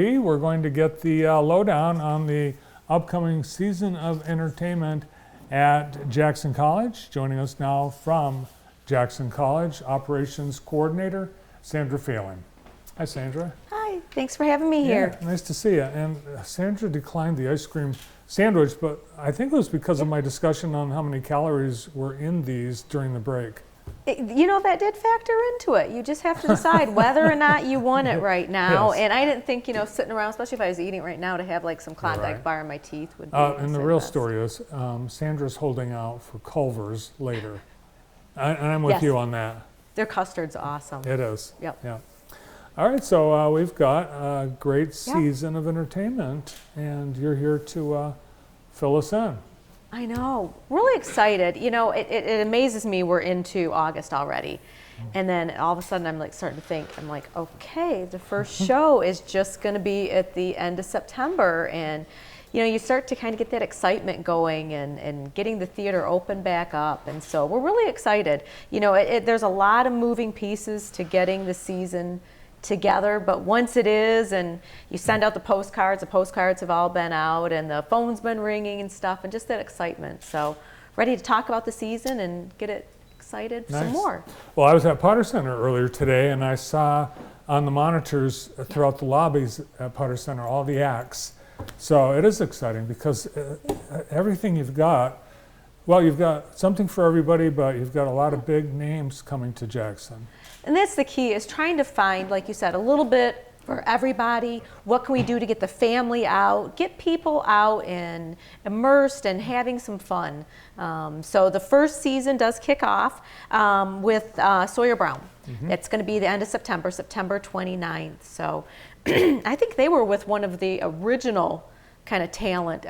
We're going to get the lowdown on the upcoming season of entertainment at Jackson College. Joining us now from Jackson College, Operations Coordinator, Sandra Phelan. Hi, Sandra. Hi, thanks for having me here. Nice to see you. And Sandra declined the ice cream sandwich, but I think it was because of my discussion on how many calories were in these during the break. That did factor into it. You just have to decide whether or not you want it right now. Yes. And I didn't think, sitting around, especially if I was eating right now, to have like some Klondike bar in my teeth would be. And the real story is Sandra's holding out for Culver's later. And I'm with you on that. Their custard's awesome. It is. Yep. Yeah. All right, so we've got a great season of entertainment, and you're here to fill us in. I know, really excited. It amazes me we're into August already. And then all of a sudden I'm starting to think, okay, the first show is just gonna be at the end of September. And you start to kind of get that excitement going and getting the theater open back up. And so we're really excited. There's a lot of moving pieces to getting the season together, but once it is, and you send out the postcards have all been out, and the phone's been ringing and stuff, and just that excitement. So ready to talk about the season and get it excited some more. Well, I was at Potter Center earlier today, and I saw on the monitors throughout the lobbies at Potter Center all the acts. So it is exciting because everything you've got something for everybody, but you've got a lot of big names coming to Jackson. And that's the key, is trying to find, like you said, a little bit for everybody. What can we do to get the family out, get people out and immersed and having some fun? So the first season does kick off with Sawyer Brown. Mm-hmm. It's going to be the end of September 29th. So I think they were with one of the original kind of talent.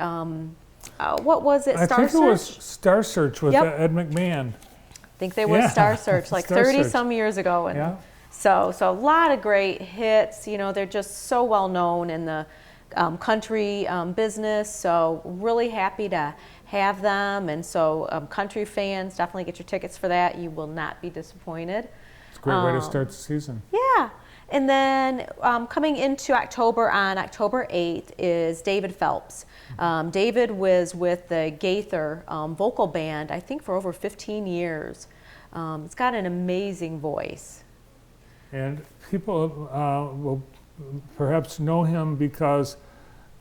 What was it, Star Search? I think it was Star Search with Ed McMahon. I think they were Star Search, like 30 some years ago. And so a lot of great hits. They're just so well known in the country business. So really happy to have them. And so country fans, definitely get your tickets for that. You will not be disappointed. It's a great way to start the season. Yeah. And then coming into October, on October 8th, is David Phelps. David was with the Gaither vocal band, I think, for over 15 years. He's got an amazing voice. And people will perhaps know him because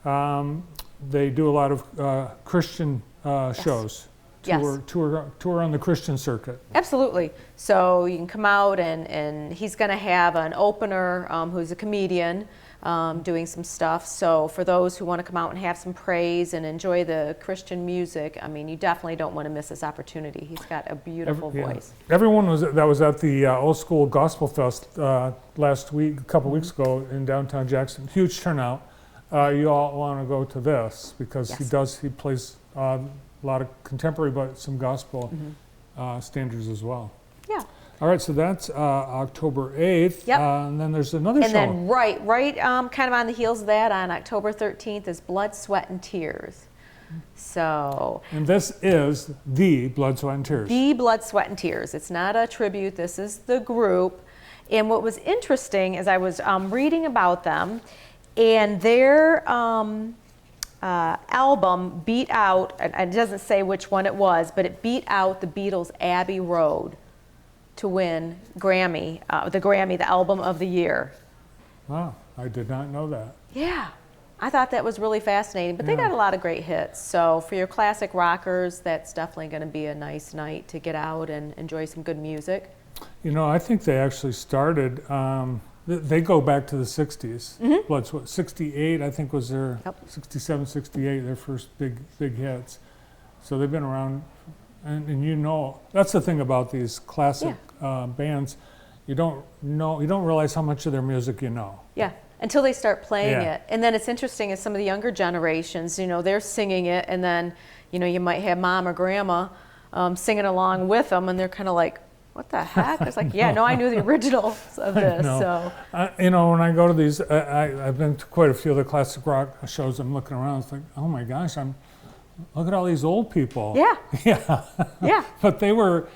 they do a lot of Christian shows. Tour on the Christian circuit. Absolutely. So you can come out, and he's going to have an opener who's a comedian doing some stuff. So for those who want to come out and have some praise and enjoy the Christian music, you definitely don't want to miss this opportunity. He's got a beautiful voice. Everyone that was at the Old School Gospel Fest last week, a couple weeks ago in downtown Jackson. Huge turnout. You all want to go to this because he plays a lot of contemporary, but some gospel standards as well. Yeah. All right, so that's October 8th. Yep. And then there's another show. And then right kind of on the heels of that, on October 13th, is Blood, Sweat, and Tears. So. And this is the Blood, Sweat, and Tears. The Blood, Sweat, and Tears. It's not a tribute. This is the group. And what was interesting is I was reading about them, and their album beat out, and it doesn't say which one it was, but it beat out the Beatles' Abbey Road to win the album of the year. Wow, I did not know that. Yeah, I thought that was really fascinating, but they got a lot of great hits. So for your classic rockers, that's definitely going to be a nice night to get out and enjoy some good music. I think they actually started, they go back to the 60s. Mm-hmm. Blood, Sweat, 68, I think was their, 67, 68, their first big hits. So they've been around, and that's the thing about these classic bands. You don't realize how much of their music you know. Yeah, until they start playing it. And then it's interesting as some of the younger generations, they're singing it, and then, you might have mom or grandma singing along with them, and they're kind of like, what the heck? It's like, I knew the originals of this. So, when I go to these, I've been to quite a few of the classic rock shows. I'm looking around. It's like, oh my gosh, look at all these old people. Yeah. But they were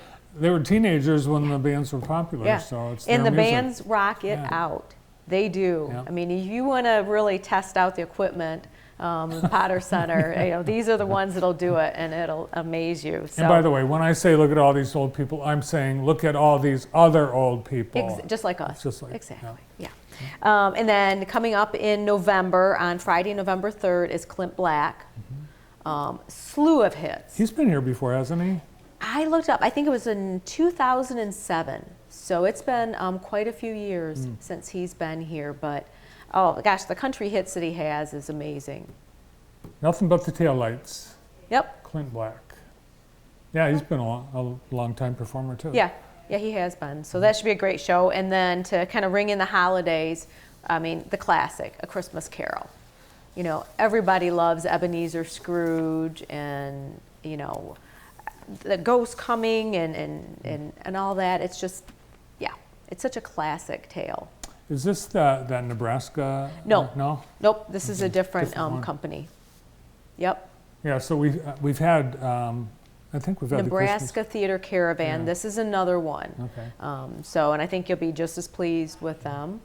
teenagers when the bands were popular. Yeah. So it's and the music. bands rock it out. They do. Yeah. I mean, if you want to really test out the equipment, the Potter Center, these are the ones that'll do it, and it'll amaze you. So, And by the way, when I say look at all these old people, I'm saying look at all these other old people. just like us. Just like- exactly. yeah. Yeah. And then coming up in November, on Friday, November 3rd, is Clint Black. Slew of hits. He's been here before, hasn't he? I looked up, I think it was in 2007. So it's been quite a few years since he's been here. But, oh gosh, the country hits that he has is amazing. Nothing but the taillights. Yep. Clint Black. Yeah, he's been a long time performer too. Yeah, he has been. So that should be a great show. And then to kind of ring in the holidays, I mean, the classic, A Christmas Carol. Everybody loves Ebenezer Scrooge and, the ghost coming and all that. It's just, it's such a classic tale. Is this that Nebraska? No. No? Nope, this is a different Different one. company. Yep. Yeah, so we've had, I think we've had Nebraska Theater Caravan. Yeah. This is another one. Okay. And I think you'll be just as pleased with them.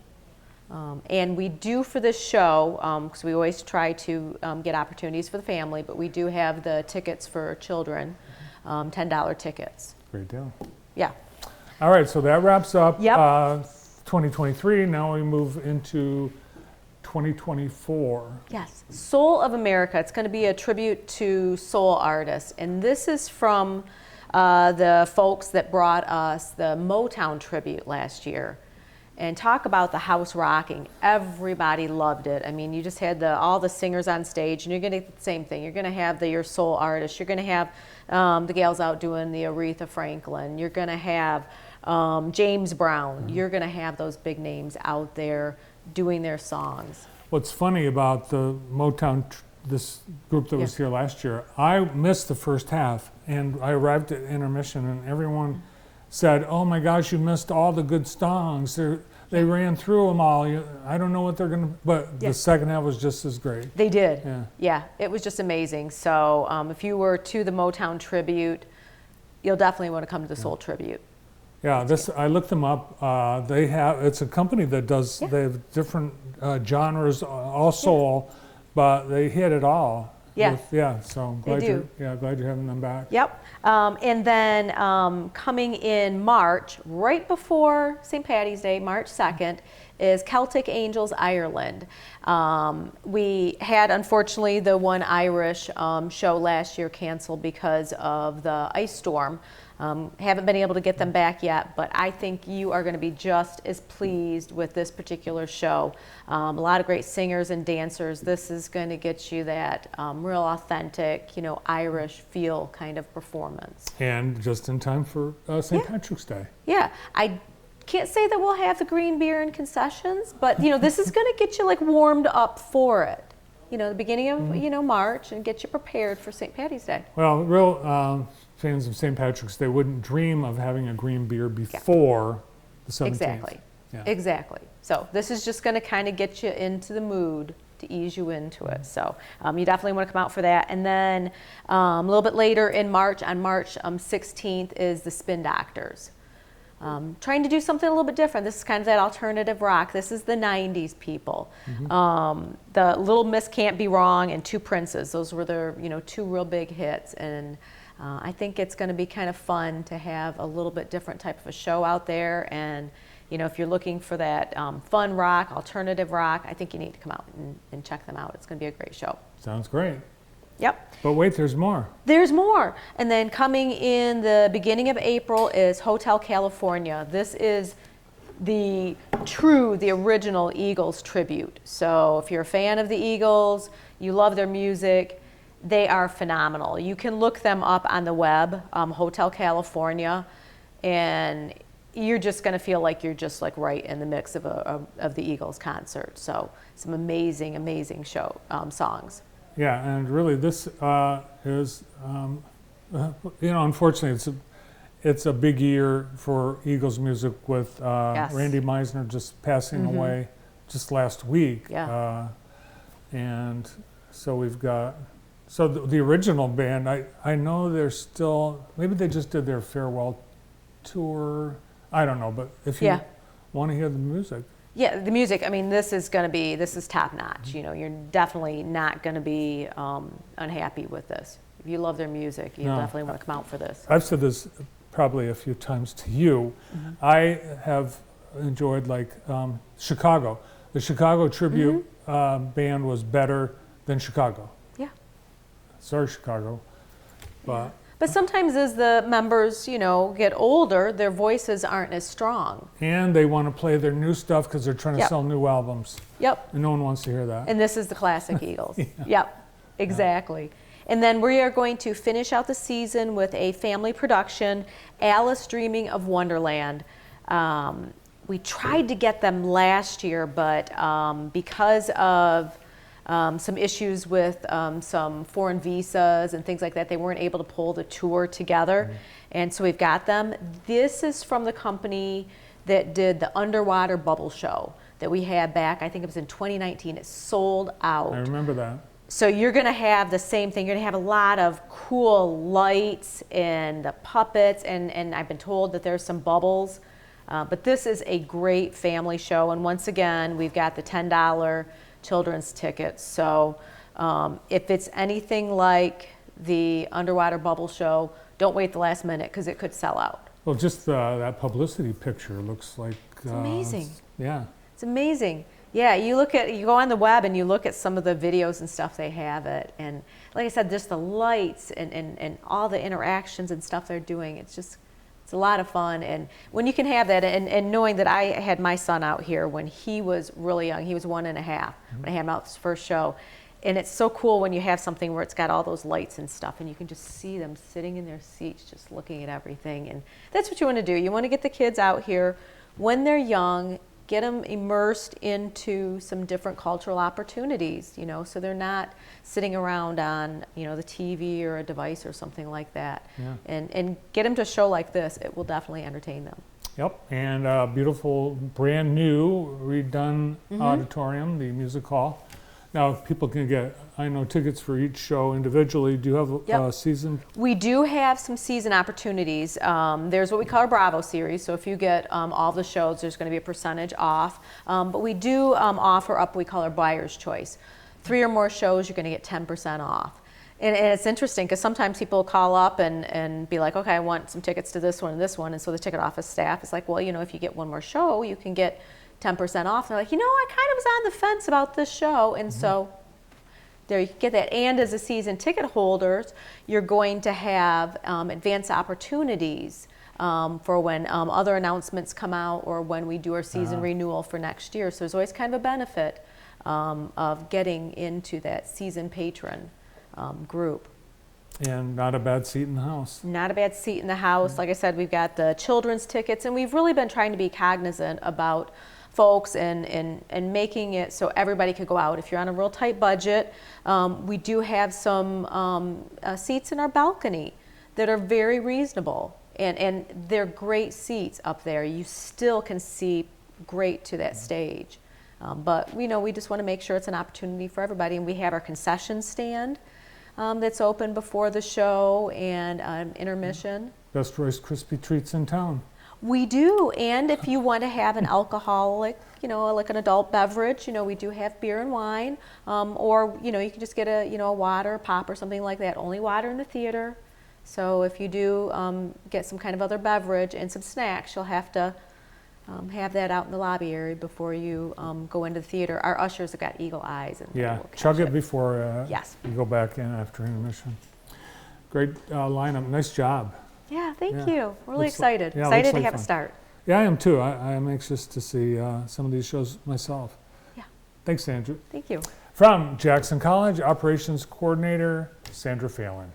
And we do for this show, because we always try to get opportunities for the family, but we do have the tickets for children, $10 tickets. Great deal. Yeah. All right, so that wraps up Yep. 2023. Now we move into 2024. Yes. Soul of America. It's going to be a tribute to soul artists. And this is from the folks that brought us the Motown tribute last year. And talk about the house rocking. Everybody loved it. I mean, you just had all the singers on stage, and you're going to get the same thing. You're going to have your soul artists. You're going to have the gals out doing the Aretha Franklin. You're going to have James Brown. You're going to have those big names out there doing their songs. What's funny about the Motown, this group that was here last year, I missed the first half, and I arrived at intermission, and everyone said, "Oh my gosh, you missed all the good songs. They ran through them all. I don't know what they're going to," but the second half was just as great. They did. Yeah. Yeah, it was just amazing. So if you were to the Motown tribute, you'll definitely want to come to the Soul tribute. Yeah, I looked them up. It's a company that does, they have different genres, all soul, but they hit it all. Yeah. So I'm They glad do. glad you're having them back. Yep. And then coming in March, right before St. Patty's Day, March 2nd, is Celtic Angels Ireland. We had, unfortunately, the one Irish show last year canceled because of the ice storm. Haven't been able to get them back yet, but I think you are going to be just as pleased with this particular show. A lot of great singers and dancers. This is going to get you that real authentic, Irish feel kind of performance. And just in time for St. Patrick's Day. Yeah, I can't say that we'll have the green beer and concessions, but this is going to get you warmed up for it. The beginning of March, and get you prepared for St. Patty's Day. Well, real fans of St. Patrick's Day wouldn't dream of having a green beer before the 17th. Exactly. Yeah. Exactly. So this is just going to kind of get you into the mood to ease you into it. So you definitely want to come out for that. And then a little bit later in March, on March 16th, is the Spin Doctors. Trying to do something a little bit different. This is kind of that alternative rock. This is the 90s people. The Little Miss Can't Be Wrong and Two Princes. Those were their two real big hits. And I think it's going to be kind of fun to have a little bit different type of a show out there. And if you're looking for that fun rock, alternative rock, I think you need to come out and check them out. It's going to be a great show. Sounds great. Yep. But wait, there's more. There's more. And then coming in the beginning of April is Hotel California. This is the original Eagles tribute. So if you're a fan of the Eagles, you love their music, they are phenomenal. You can look them up on the web, Hotel California, and you're just going to feel like you're just right in the mix of the Eagles concert. So some amazing, amazing songs. Yeah, and really this is, unfortunately it's a big year for Eagles music with Randy Meisner just passing away just last week. Yeah. And so we've got, the original band, I know they're still, maybe they just did their farewell tour. I don't know, but if you want to hear the music, Yeah, the music, I mean, this is top notch. You know, you're definitely not going to be unhappy with this. If you love their music, you No. definitely want to come out for this. I've said this probably a few times to you. I have enjoyed like Chicago. The Chicago tribute band was better than Chicago. Yeah. Sorry, Chicago. But But sometimes as the members, you know, get older, their voices aren't as strong. and they want to play their new stuff because they're trying to Yep. sell new albums, Yep. and no one wants to hear that. And this is the classic Eagles. Yep, exactly. And then we are going to finish out the season with a family production, Alice Dreaming of Wonderland. We tried to get them last year, but because of some issues with some foreign visas and things like that, they weren't able to pull the tour together. And so we've got them. This is from the company that did the Underwater Bubble Show that we had back, I think it was in 2019. It sold out. I remember that. So you're going to have the same thing. You're going to have a lot of cool lights and the puppets, and I've been told that there's some bubbles. But this is a great family show. And once again, we've got the $10 children's tickets. So if it's anything like the Underwater Bubble Show, don't wait the last minute because it could sell out. Well, just that publicity picture looks like it's amazing. Yeah. It's amazing. Yeah, you go on the web and you look at some of the videos and stuff they have it, and like I said, just the lights and all the interactions and stuff they're doing, it's a lot of fun. And when you can have that, and knowing that I had my son out here when he was really young, he was 1.5 when I had him out this first show, and it's so cool when you have something where it's got all those lights and stuff, and you can just see them sitting in their seats just looking at everything. And that's what you want to do. You want to get the kids out here when they're young, get them immersed into some different cultural opportunities, you know, so they're not sitting around on, you know, the TV or a device or something like that. Yeah. And get them to a show like this. It will definitely entertain them. Yep. And beautiful, brand new, redone auditorium, the music hall. Now, people can get, I know, tickets for each show individually. Do you have a season? We do have some season opportunities. There's what we call our Bravo series. So if you get all the shows, there's going to be a percentage off. But we do offer up what we call our buyer's choice. 3 or more shows, you're going to get 10% off. And it's interesting because sometimes people call up and be like, okay, I want some tickets to this one and this one. And so the ticket office staff is like, well, you know, if you get one more show, you can get 10% off. And they're like, you know, I kind of was on the fence about this show. And so there you can get that. And as a season ticket holders, you're going to have advance opportunities for when other announcements come out or when we do our season renewal for next year. So there's always kind of a benefit of getting into that season patron group. And not a bad seat in the house. Not a bad seat in the house. Like I said, we've got the children's tickets, and we've really been trying to be cognizant about folks and making it so everybody could go out. If you're on a real tight budget, we do have some seats in our balcony that are very reasonable, and they're great seats up there. You still can see great to that stage. But we know we just want to make sure it's an opportunity for everybody, and we have our concession stand that's open before the show and intermission. Best Rice Krispie treats in town. We do, and if you want to have an alcoholic, you know, like an adult beverage, you know, we do have beer and wine, or, you know, you can just get a, you know, a water, pop or something like that. Only water in the theater. So if you do get some kind of other beverage and some snacks, you'll have to have that out in the lobby area before you go into the theater. Our ushers have got eagle eyes. And Yeah, will catch chug it before Yes. you go back in after intermission. Great lineup. Nice job. Yeah, thank Yeah. you. Really Looks like- excited. yeah, Excited looks to like have it fun. start. Yeah, I am too. I am anxious to see some of these shows myself. Yeah. Thanks, Andrew. Thank you. From Jackson College, Operations Coordinator, Sandra Phelan.